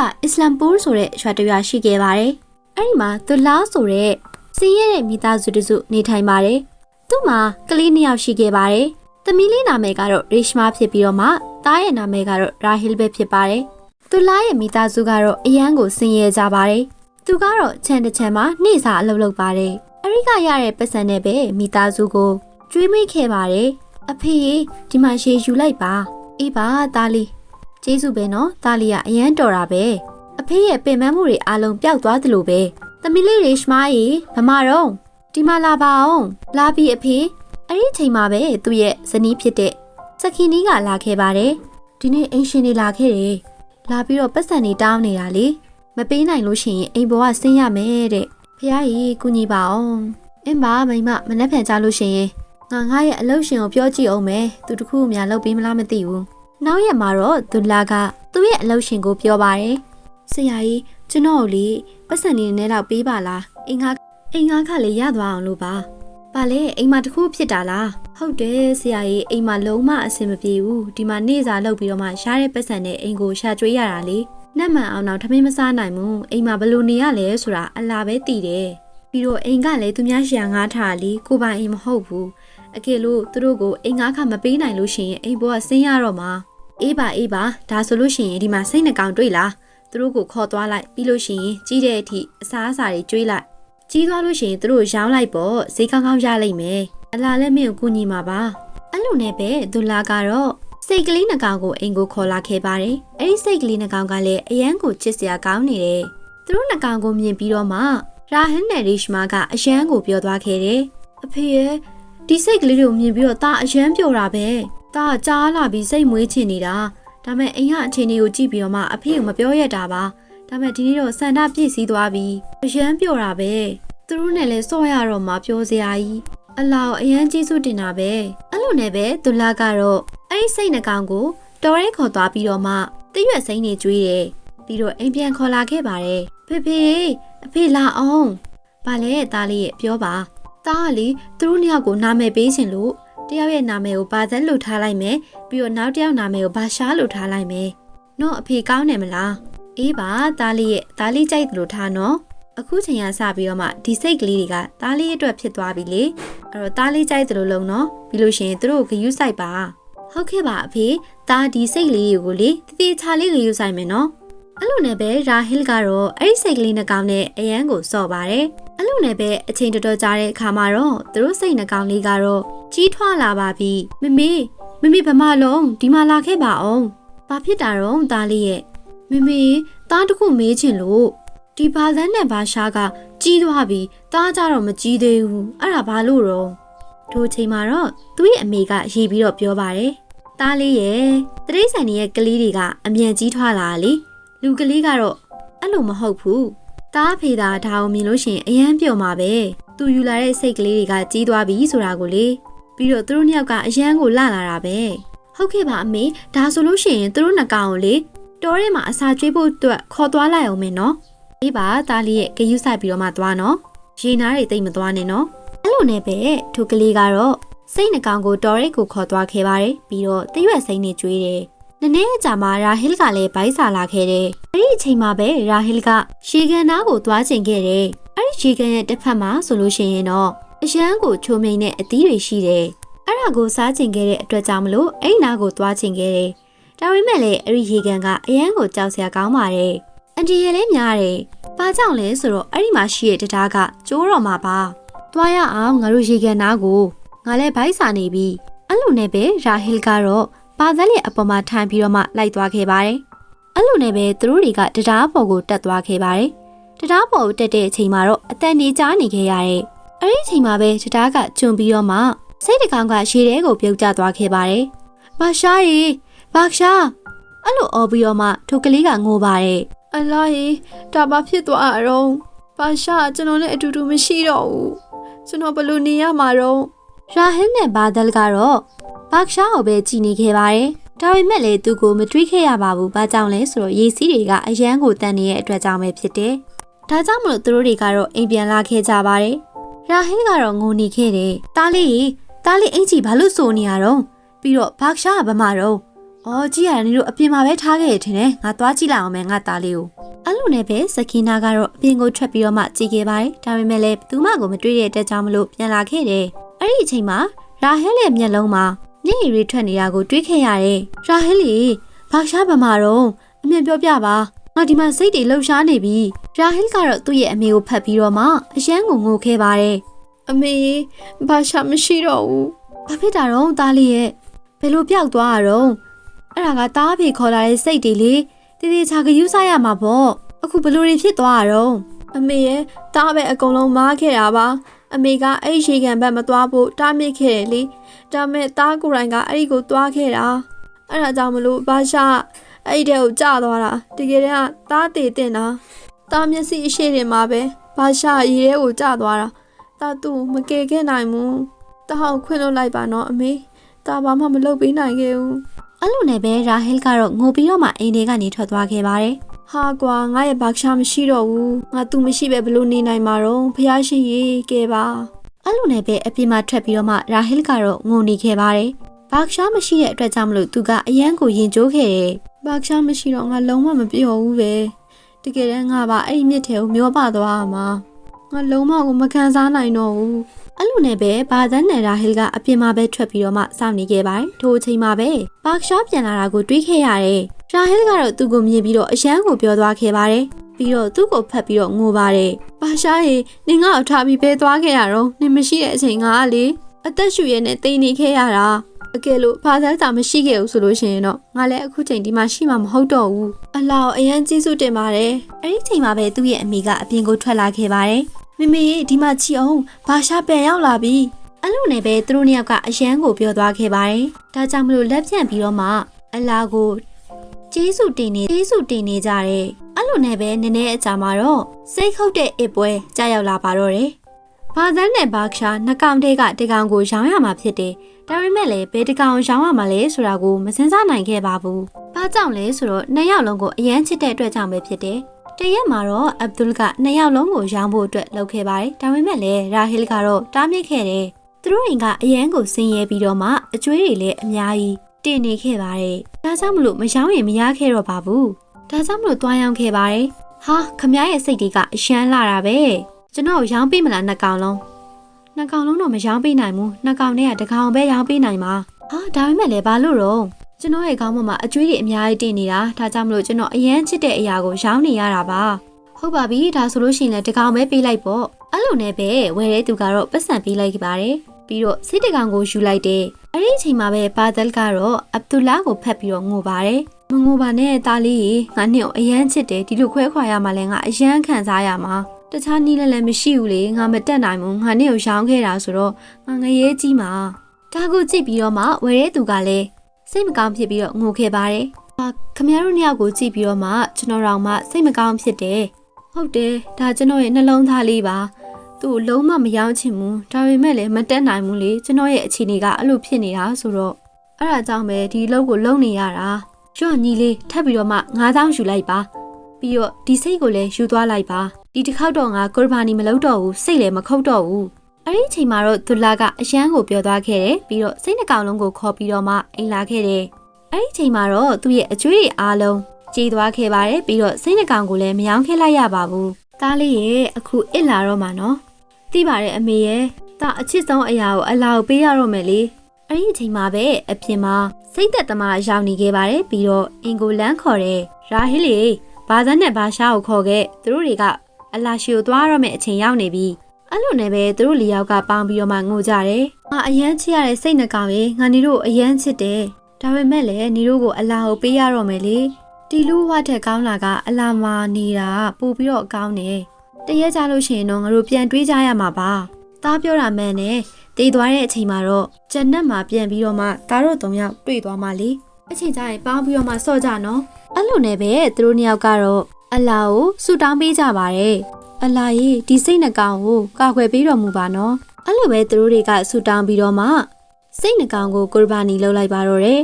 ကအစ္စလမ်ပူဆိုတဲ့ရွာတစ်ရွာရှိခဲ့ပါတယ်။အဲ့ဒီမှာသူလာဆိုတဲ့စင်းရဲတဲ့မိသားစုတစုနေထိုင်ပါတယ်။သူ့မှာကလေး2ယောက်ရှိခဲ့ပါတယ်။သမီးလေးနာမည်ကတော့ရေရှမာဖြစ်ပြီးတော့မှသားရဲ့နာမည်ကတော့ရာဟီလ်ပဲဖြစ်ပါတယ်။သူလာရဲ့မိသားစုကတော့အရန်ကိုစင်းရဲကြပါတယ်။သူကတော့ခြံတစ်ခြံမှာနေ့စာအလုပ်လုပ်ပါတယ်။အရိကရတဲ့ပတ်စံနဲ့ပဲမိသားစုကိုကျွေးမွေးခဲ့ပါတယ်။အဖေဒီမှာရေယူလိုက်ပါ။အေးပါသားလေးကျေးဇူးပဲနော်သားလေးကအရန်တော်တာပဲအဖေရဲ့ပင်ပန်းမှုတွေအားလုံးပျောက်သွားသလိုပဲသမီးလေးရေရှမားရေဗမာတော့ဒီမှာလာပါအောင်လာပြီးအဖေအဲ့ဒီချိန်မှာပဲသူ့ရဲ့ဇနီးဖြစ်တဲ့စခင်နီးကလာခဲ့ပါတယ်ဒီနေ့အင်ရှင်တွေလာခဲ့တယ်လာပြီးတော့ပတ်စံတွေတောင်းနေတာလေမပေးနိုင်လို့ရှိရင်အိမ်ပေါ်ကဆင်းရမယ်တဲ့ဖះကြီးကူညီပါအောင်အင်းပါမိမမနှက်ဖန်ကြလို့ရှိရင်ငါရဲ့အလုပ်ရှင်ကိုပြောကြည့်အောင်မယ်သူတခုမှလုပ်ပေးမလားမသိဘူးနောက်ရက်မှာတော့သူလာကသူ့ရဲ့အလုပ်ရှင်ကိုပြောပါတယ်ဆရာကြီးကျွန်တော်လေပတ်စံနေနဲ့တော့ပေးပါလားအင်္ဂါခလေးရသွားအောင်လို့ပါဘာလဲအိမ်မှာတခုဖြစ်တာလားဟုတ်တယ်ဆရာကြီးအိမ်မှာလုံးမအဆင်မပြေဘူးဒီမှာနေ့စာလုပ်ပြီးတော့မှရှားတဲ့ပတ်စံနဲ့အိမ်ကိုရှာကျွေးရတာလေနှက်မှန်အောင်တော့ထမင်းမစားနိုင်ဘူးအိမ်မှာဘလို့နေရလဲဆိုတာအလားပဲသိတယ်ပြီးတော့အိမ်ကလည်းသူများရှာငားထားလေကိုပိုင်အိမ်မဟုတ်ဘူးအကယ်လို့သူတို့ကိုအိမ်ငါးခမပေးနိုင်လို့ရှိရင်အိမ်ပေါ်ကဆင်းရတော့မှာအေးပါဒါဆိုလို့ရှိရင်ဒီမှာစိတ်နှကောင်တွေ့လားသူတို့ကိုခေါ်သွားလိုက်ပြီးလို့ရှိရင်ကြီးတဲ့အထိအစားအစာတွေကျွေးလိုက်ကြီးသွားလို့ရှိရင်သူတို့ရောင်းလိုက်ပေါ့ဈေးကောင်းကောင်းရလိမ့်မယ်အလားလည်းမင်းကိုကူညီမှာပါအဲ့လိုနဲ့ပဲသူလာကတော့စိတ်ကလေးနှကောင်ကိုအိမ်ကိုခေါ်လာခဲ့ပါတယ်အဲ့ဒီစိတ်ကလေးနှကောင်ကလည်းအရန်ကိုချစ်စရာကောင်းနေတယ်သူတို့နှကောင်ကိုမြင်ပြီးတော့မှရာဟန်နဲ့ရေရှမာကအရန်ကိုပြောသွားခဲ့တယ်အဖေရဲ့ဒီစိတ်ကလေးတွေကိုမြင်ပြီးတော့ตาအရန်ပျော်တာပဲตาကြားလာပြီးစိတ်မွေးချင်နေတာဒါမဲ့အိမ်ကအချိန်လေးကိုကြည့်ပြီးတော့မှအဖေကိုမပြောရတာပါဒါမဲ့ဒီနေ့တော့စန္ဒပြည့်စည်သွားပြီအရန်ပျော်တာပဲသူတို့နဲ့လည်းစော့ရတော့မှပြောစရာကြီးအလောင်းအရန်ကြီးစုတင်တာပဲအဲ့လိုနဲ့ပဲသူလာကတော့အဲ့ဒီစိတ်နှကောင်ကိုတော်ရဲခေါ်သွားပြီးတော့မှတရွက်စိမ့်နေကျွေးတယ်ပြီးတော့အိမ်ပြန်ခေါ်လာခဲ့ပါတယ်ဖေအဖေလာအောင်ဘာလဲသားလေးရဲ့ပြောပါသားကလေသူတို့နှစ်ယောက်ကိုနာမည်ပေးချင်လို့တယောက်ရဲ့နာမည်ကိုဘာဇက်လို့ထားလိုက်မယ်ပြီးတော့နောက်တယောက်နာမည်ကိုဘာရှားလို့ထားလိုက်မယ်နော်အဖေကောင်းတယ်မလားအေးပါသားလေးရဲ့သားလေးကြိုက်တယ်လို့ထားနော်အခုချိန်ရစပြီးတော့မှဒီစိတ်ကလေးတွေကသားလေးအတွက်ဖြစ်သွားပြီလေအဲ့တော့သားလေးကြိုက်တယ်လို့လုံးနော်ပြီးလို့ရှိရင်သူတို့ကိုဂယုစိုက်ပါဟုတ်ကဲ့ပါအဖေသားဒီစိတ်ကလေးကိုလေတတိချာလေးဂယုစိုက်မယ်နော်အဲ့လိုနဲ့ပဲရာဟီလ်ကတော့အဲ့ဒီစိတ်ကလေးနှကောင်နဲ့အရန်ကိုစော့ပါတယ်အဲ့လိုနဲ့ပဲအချိန်တော်တော်ကြာတဲ့အခါမှာတော့သူတို့စိတ်နှကောင်လေးကတော့ကြီးထွားလာပါပြီမမေဗမာလုံးဒီမှာလာခဲ့ပါအောင်ဘာဖြစ်တာတော့သားလေးရဲ့မမေသားတခုမေးချင်လို့ဒီဘာဇန်နဲ့ဘာရှားကကြီးသွားပြီသားကြတော့မကြီးသေးဘူးအဲ့ဒါဘာလို့တော့ထိုချိန်မှာတော့သူ့ရဲ့အမေကရေးပြီးတော့ပြောပါတယ်သားလေးရဲ့တရိษံရဲ့ကလေးတွေကအမြန်ကြီးထွားလာလေလူကလေးကတော့အဲ့လိုမဟုတ်ဘူးတားဖေတာဒါအောင်မြင်လို့ရှင်အရန်ပျော်မှာပဲသူယူလာတဲ့စိတ်ကလေးတွေကကြီးသွားပြီဆိုတာကိုလေပြီးတော့သူတို့နှစ်ယောက်ကအရန်ကိုလှလာတာပဲဟုတ်ကဲ့ပါအမေဒါဆိုလို့ရှိရင်သူတို့နှစ်ကောင်ကိုလေတောထဲမှာအစာကျွေးဖို့အတွက်ခေါ်သွားလိုက်အောင်မယ်နော်အေးပါသားလေးရဲ့ဂယုစိုက်ပြီးတော့မှသွားနော်ရေနားတွေတိတ်မသွားနဲ့နော်အဲ့လိုနဲ့ပဲထိုကလေးကတော့စိတ်နှကောင်ကိုတော်ရဲကိုခေါ်သွားခဲ့ပါတယ်ပြီးတော့တရွက်စိမ့်နေကျွေးတယ်နည်းနည်းအကြာမှာရာဟီလ်ကလည်းဘိုက်စာလာခဲ့တယ်အဲ့ဒီအချိန်မှာပဲရာဟီလ်ကရှေကန်နားကိုသွားချင်ခဲ့တယ်အဲ့ဒီရှေကန်ရဲ့တစ်ဖက်မှာဆိုလို့ရှိရင်တော့အရန်ကိုချိုးမိန်တဲ့အသီးတွေရှိတယ်အဲ့ဒါကိုစားချင်ခဲ့တဲ့အတွက်ကြောင့်မလို့အဲ့နားကိုသွားချင်ခဲ့တယ်ဒါပေမဲ့လည်းအဲ့ဒီရေကန်ကအရန်ကိုကြောက်စရာကောင်းပါတယ်အန်တီရဲ့လည်းများတယ်ဘာကြောင့်လဲဆိုတော့အဲ့ဒီမှာရှိတဲ့တရားကကျိုးတော်မှာပါသွားရအောင်ငါတို့ရေကန်နားကိုငါလည်းဘိုက်စာနေပြီအဲ့လိုနဲ့ပဲရာဟီလ်ကတော့ဘာဇက်ရဲ့အပေါ်မှာထိုင်ပြီးတော့မှလိုက်သွားခဲ့ပါတယ်အဲ့လိုနဲ့ပဲသူတို့တွေကတရားပေါ်ကိုတက်သွားခဲ့ပါတယ်တရားပေါ်ကိုတက်တဲ့အချိန်မှာတော့အသက်နေကြားနေခဲ့ရတယ်အဲ့ဒီအချိန်မှာပဲတရားကကျွံပြီးတော့မှစိတ်တကောင်ကရေထဲကိုပြုတ်ကျသွားခဲ့ပါတယ်ဘာရှားရေဘာရှားအဲ့လိုအော်ပြီးတော့မှထိုကလေးကငိုပါတယ်အလာဟီဒါဘာဖြစ်သွားအောင်ဘာရှားကျွန်တော်နဲ့အတူတူမရှိတော့ဘူးကျွန်တော်ဘယ်လိုနေရမှာတော့ရာဟင်းနဲ့ဘာဒယ်ကတော့ဘတ်ရှားကိုပဲကြည်နေခဲ့ပါတယ်ဒါပေမဲ့လည်းသူကိုမတွေးခဲ့ရပါဘူးဘာကြောင့်လဲဆိုတော့ရေစီးတွေကအရန်ကိုတန်နေတဲ့အတွက်ကြောင့်ပဲဖြစ်တယ်ဒါကြောင့်မလို့သူတို့တွေကတော့အိမ်ပြန်လာခဲ့ကြပါတယ်ရာဟင်းကတော့ငိုနေခဲ့တယ်တားလေးအင်ကြီးဘာလို့စိုးနေရတော့ပြီးတော့ဘတ်ရှားကဘာမှတော့ အော်ကြည့်ရတယ်နေတို့အပြင်မှာပဲထားခဲ့ရထင်တယ်ငါသွားကြည့်လိုက်အောင်မယ်ငါသားလေးကိုအဲ့လိုနဲ့ပဲစကီနာကတော့အပြင်ကိုထွက်ပြီးတော့မှကြည့်ခဲ့ပါတယ်ဒါပေမဲ့လည်းဘသူမှကိုမတွေ့တဲ့အတွက်ကြောင့်မလို့ပြန်လာခဲ့တယ်အဲ့ဒီအချိန်မှာရာဟဲရဲ့မျက်လုံးမှာမျက်ရည်တွေထွက်နေတာကိုတွေးခဲ့ရတယ်ရာဟဲလီဘာရှားဗမာတော့အမြင်ပြောပြပါငါဒီမှာစိတ်တွေလှုပ်ရှားနေပြီရာဟဲကတော့သူ့ရဲ့အမေကိုဖတ်ပြီးတော့မှအယမ်းကိုငိုခဲ့ပါတယ်အမေဘာရှားမရှိတော့ဘူးဘာဖြစ်တာတော့သားလေးရဲ့ဘယ်လိုပြောက်သွားတာတော့အဲ့ဒါကတားဖေခေါ်လာတဲ့စိတ်တွေလေတည်တည်ချာကယူစားရမှာပေါ့အခုဘလို့တွေဖြစ်သွားတာတော့အမေရဲ့တားပဲအကုန်လုံးမားခဲ့တာပါအမေကအဲ့ဒီရေကန်ဘက်မသွားဖို့တားမြစ်ခဲ့တယ်လေဒါမဲ့တားကိုယ်တိုင်ကအဲ့ဒီကိုသွားခဲ့တာအဲ့ဒါကြောင့်မလို့ဘာရှာအဲ့ဒီတဲ့ကိုကြာသွားတာတကယ်တမ်းတားတည်တင်တာတားမျက်စိအရှိတွေမှာပဲဘာရှာရေထဲကိုကြာသွားတာတားသူ့မကယ်ခဲ့နိုင်ဘူးတားအောင်ခွင့်လို့လိုက်ပါနော်အမေတားဘာမှမလုပ်ပေးနိုင်ခဲ့ဘူးအဲ့လိုနဲ့ပဲရာဟဲကတော့ငိုပြီးတော့မှအိမ်ထဲကနေထွက်သွားခဲ့ပါတယ်ဟာကွာငါရဲ့ဘာရှာမရှိတော့ဘူးငါသူမရှိပဲဘလို့နေနိုင်မှာတော့ဖះရှင်ရေကဲပါအဲ့လိုနဲ့ပဲအပြင်မှာထွက်ပြီးတော့မှရာဟဲကတော့ငိုနေခဲ့ပါတယ်ဘာရှာမရှိတဲ့အတွက်ကြောင့်မလို့သူကအယမ်းကိုရင်ကျိုးခဲ့တယ်ဘာရှာမရှိတော့ငါလုံးဝမပြောဘူးပဲတကယ်တမ်းငါပါအဲ့ဒီမြစ်ထဲကိုမျောပါသွားမှာငါလုံးဝကိုမခံစားနိုင်တော့ဘူးအဲ့လိုနဲ့ပဲဘာသန်နဲ့ရာဟဲကအပြင်မှာပဲထွက်ပြီးတော့မှစောင့်နေခဲ့ပါတယ်ထိုအချိန်မှာပဲဘာရှာပြန်လာတာကိုတွေးခဲ့ရတယ်ရာဟဲကတော့သူ့ကိုမြင်ပြီးတော့အယမ်းကိုပြောသွားခဲ့ပါတယ်ပြီးတော့သူ့ကိုဖတ်ပြီးတော့ငိုပါတယ်ဘာရှာရေနင်ငါ့ကိုထားပြီးဘဲသွားခဲ့ရတော့နင်မရှိတဲ့အချိန်ကလေအသက်ရှူရဲနဲ့တိမ်နေခဲ့ရတာအကယ်လို့ဘာသာစာမရှိခဲ့ဘူးဆိုလို့ရှိရင်တော့ငါလည်းအခုချိန်ဒီမှာရှိမှာမဟုတ်တော့ဘူးအလောင်းအရန်ကျေးဇူးတင်ပါတယ်အဲ့ဒီချိန်မှာပဲသူ့ရဲ့အမေကအပြင်ကိုထွက်လာခဲ့ပါတယ်မမေဒီမှာချီအောင်ဘာရှာပြန်ရောက်လာပြီအဲ့လိုနဲ့ပဲသူတို့နှစ်ယောက်ကအရန်ကိုပြောသွားခဲ့ပါတယ်ဒါကြောင့်မလို့လက်ဖြန့်ပြီးတော့မှအလားကိုကျေးဇူးတင်နေကြတယ်အဲ့လိုနဲ့ပဲနည်းနည်းအကြာမှာတော့စိတ်ခုတ်တဲ့အစ်ပွဲကြာရောက်လာပါတော့တယ်ဘာသန်းနဲ့ဘာရှာနှကောင်တဲကတကောင်ကိုရောင်းရမှာဖြစ်တယ်ဒါပေမဲ့လည်းဘယ်တကောင်ရောင်းရမှာလဲဆိုတာကိုမစင်စားနိုင်ခဲ့ပါဘူးဘာကြောင့်လဲဆိုတော့နှစ်ယောက်လုံးကိုအရန်ချစ်တဲ့အတွက်ကြောင့်ပဲဖြစ်တယ်တရက်မှာတော့အဗ်ဒူလ်ကနှစ်ယောက်လုံးကိုရောင်းဖို့အတွက်လုပ်ခဲ့ပါတယ်ဒါပေမဲ့လည်းရာဟဲကတော့တားမြစ်ခဲ့တယ်သူတို့အိမ်ကအရန်ကိုဆင်းရဲပြီးတော့မှအကျွေးတွေလည်းအများကြီးတင်နေခဲ့ပါတယ်ဒါကြောင့်မလို့မရောင်းရင်မရခဲ့တော့ပါဘူးဒါကြောင့်မလို့တွားရောင်းခဲ့ပါတယ်ဟာခမရဲ့စိတ်တွေကအရှမ်းလာတာပဲကျွန်တော်ရောင်းပေးမလားနှစ်ကောင်လုံးတော့မရောင်းပေးနိုင်ဘူးနှစ်ကောင်နဲ့ကတစ်ကောင်ပဲရောင်းပေးနိုင်မှာဟာဒါပေမဲ့လည်းဘာလို့တော့ကျွန်တော်ရဲ့ခေါင်းပေါ်မှာအကျွေးတွေအများကြီးတင်နေတာဒါကြောင့်မလို့ကျွန်တော်အရန်ချစ်တဲ့အရာကိုရောင်းနေရတာပါဟုတ်ပါပြီဒါဆိုလို့ရှိရင်လည်းတစ်ကောင်ပဲပေးလိုက်ပေါ့အဲ့လိုနဲ့ပဲဝယ်တဲ့သူကတော့ပတ်စံပေးလိုက်ပါတယ်ပြီးတော့စိတ်တကောင်ကိုယူလိုက်တယ်အဲ့ဒီအချိန်မှာပဲဘာဒယ်ကတော့အဗ်ဒူလာကိုဖတ်ပြီးတော့ငိုပါတယ်မငိုပါနဲ့တားလေးငါနဲ့အရန်ချစ်တယ်ဒီလိုခွဲခွာရမှလည်းငါအရန်ခံစားရမှာတခြားနည်းလည်းမရှိဘူးလေငါမတက်နိုင်ဘူးငါနဲ့ကိုရောင်းခဲ့တာဆိုတော့ငါငရဲကြီးမှာဒါကိုကြည့်ပြီးတော့မှဝယ်တဲ့သူကလည်းစိတ်မကောင်းဖြစ်ပြီးတော့ငိုခဲ့ပါတယ်ခမရတို့နှစ်ယောက်ကိုကြည့်ပြီးတော့မှကျွန်တော်တို့မှစိတ်မကောင်းဖြစ်တယ်ဟုတ်တယ်ဒါကျွန်တော်ရဲ့နှလုံးသားလေးပါသူ့လုံးဝမရောင်းချင်ဘူးဒါပေမဲ့လည်းမတက်နိုင်ဘူးလေကျွန်တော်ရဲ့အခြေအနေကအဲ့လိုဖြစ်နေတာဆိုတော့အဲ့ဒါကြောင့်ပဲဒီလုပ်ကိုလုပ်နေရတာရော့ညီလေးထပ်ပြီးတော့မှ9000ယူလိုက်ပါပြီးတော့ဒီစိတ်ကိုလည်းယူသွားလိုက်ပါဒီတစ်ခေါက်တော့ငါကိုရဘာနီမလုပ်တော့ဘူးစိတ်လည်းမခုတ်တော့ဘူးအဲ့ဒီအချိန်မှာတော့ဒူလာကအရန်ကိုပြောသွားခဲ့တယ်ပြီးတော့စိတ်နှကောင်လုံးကိုခေါ်ပြီးတော့မှအိမ်လာခဲ့တယ်အဲ့ဒီအချိန်မှာတော့သူ့ရဲ့အကျွေးတွေအားလုံးကြေးသွားခဲ့ပါတယ်ပြီးတော့စိတ်နှကောင်ကိုလည်းမယောင်းခဲ့လိုက်ရပါဘူးသားလေးရဲ့အခုအစ်လာတော့မှာနော်သိပါတယ်အမေရဲ့ဒါအချစ်ဆုံးအရာကိုအလာကိုပေးရတော့မယ်လေအဲ့ဒီအချိန်မှာပဲအပြင်မှာစိတ်သက်သမားရောက်နေခဲ့ပါတယ်ပြီးတော့အင်ကိုလန်းခေါ်တယ်ရာဟီလီဘာသာနဲ့ဘာရှာကိုခေါ်ခဲ့သူတို့တွေကအလာရှိကိုသွားရမယ့်အချိန်ရောက်နေပြီအဲ့လိုနဲ့ပဲသူတို့လေးယောက်ကပေါင်းပြီးတော့မှငိုကြတယ်ငါအရန်ချစ်ရတဲ့စိတ်နှကောင်ရေငါနေတို့အရန်ချစ်တယ်ဒါပေမဲ့လည်းနေတို့ကိုအလာကိုပေးရတော့မယ်လေတီလူဝတ်ထက်ကောင်းလာကအလာမာနေတာပို့ပြီးတော့ကောင်းတယ်တရက်ကြလို့ရှိရင်တော့ငါတို့ပြန်တွေးကြရမှာပါသားပြောတာမှန်နဲ့တည်သွားတဲ့အချိန်မှာတော့ဂျန်နတ်မှာပြန်ပြီးတော့မှဒါတို့၃ယောက်တွေ့သွားမှလေအချိန်ကျရင်ပေါင်းပြီးတော့မှဆော့ကြနော်အဲ့လိုနဲ့ပဲသူတို့၂ယောက်ကတော့အလာကိုဆူတောင်းပေးကြပါတယ်အလာကြီးဒီစိတ်နှကောင်ကိုကာကွယ်ပေးတော်မူပါနော်အဲ့လိုပဲသူတို့တွေကဆူတောင်းပြီးတော့မှစိတ်နှကောင်ကိုကိုရဘာနီလှုပ်လိုက်ပါတော့တယ်